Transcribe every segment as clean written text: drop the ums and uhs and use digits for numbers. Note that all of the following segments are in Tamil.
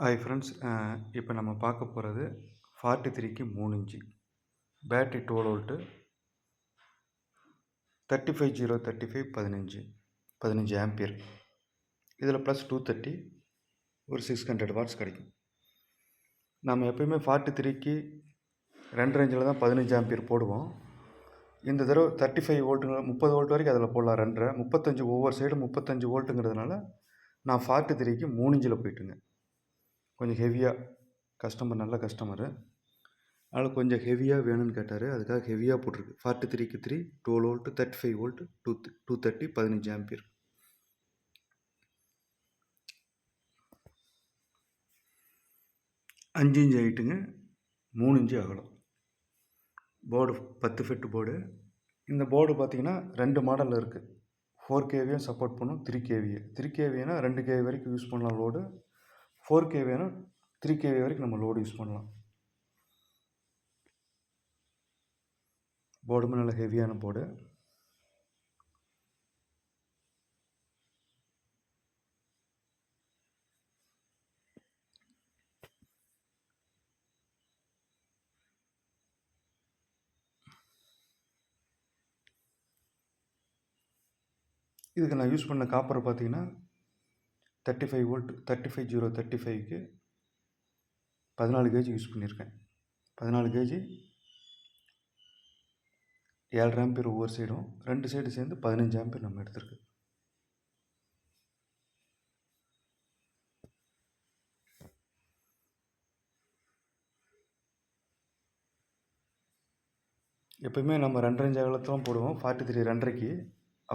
ஹாய் ஃப்ரெண்ட்ஸ், இப்போ நம்ம பார்க்க போகிறது 43க்கு 3 இன்ச்சு பேட்ரி 12 வோல்ட்டு 35035 15 ஆம்பியர். இதில் ப்ளஸ் 230 ஒரு 600 வாட்ஸ் கிடைக்கும். நம்ம எப்போயுமே 43க்கு 2 ரேஞ்சில் தான் 15 ஆம்பியர் போடுவோம். இந்த தடவை 35 வோல்ட்டுங்க 30 வோல்ட் வரைக்கும் அதில் போடலாம். 2 35 ஒவ்வொரு சைடும் 35 வோல்ட்டுங்கிறதுனால நான் 43க்கு 3 இன்ச்சில் போயிட்டுங்க. கொஞ்சம் ஹெவியாக நல்ல கஸ்டமரு, அதனால் கொஞ்சம் ஹெவியாக வேணும்னு கேட்டார். அதுக்காக ஹெவியாக போட்டிருக்கு. 43க்கு 3 12 வோல்ட்டு 35 வோல்ட்டு 230 15 ஆம்பியர். அஞ்சு இன்ச்சு ஹைட்டுங்க, 3 இன்ச்சு அகலம். Board 10 Fed board. இந்த போர்டு பார்த்தீங்கன்னா 2 மாடலில் இருக்குது. 4 kVயும் சப்போர்ட் பண்ணும், 3 kV. 3 kVனா 2 kV வரைக்கும் யூஸ் பண்ணலாம் லோடு. 4 kVனா 3 kV வரைக்கும் நம்ம லோடு யூஸ் பண்ணலாம். போர்டுமே நல்ல ஹெவியான போர்டு. இதுக்கு நான் யூஸ் பண்ண காப்பர் பார்த்தீங்கன்னா 35 வோல்ட் 35035க்கு 14 கேஜி யூஸ் பண்ணியிருக்கேன். 14 கேஜி 7 ஆம்பியர் ஒவ்வொரு சைடும், 2 சைடு சேர்ந்து 15 ஆம்பியர் நம்ம எடுத்திருக்கு. எப்போயுமே நம்ம 2 ரேஞ்ச் அகலத்தான் போடுவோம். 43 2.5க்கு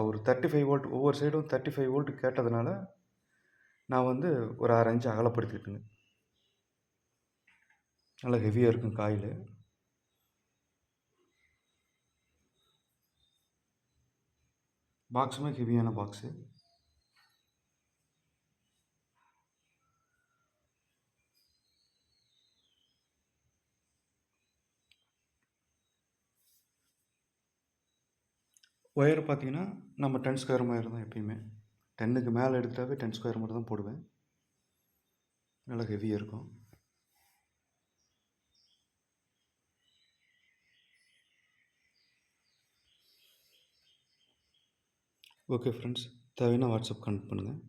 அவர் 35 வோல்ட் ஒவ்வொரு சைடும் 35 வோல்ட் கேட்டதுனால நான் வந்து ஒரு 6 இன்ச்சு அகலப்படுத்திட்டுங்க. நல்லா ஹெவியாக இருக்கும் காயில். பாக்ஸுமே ஹெவியான பாக்ஸு. ஒயர் பார்த்தீங்கன்னா நம்ம 10 ஸ்கொயர் ஒயர் தான் எப்பயுமே. 10க்கு மேலே எடுத்தாவே 10 ஸ்கொயர் மட்டும் தான் போடுவேன். நல்லா ஹெவியாக இருக்கும். ஓகே ஃப்ரெண்ட்ஸ், தேவைன்னா வாட்ஸ்அப் கனெக்ட் பண்ணுங்கள்.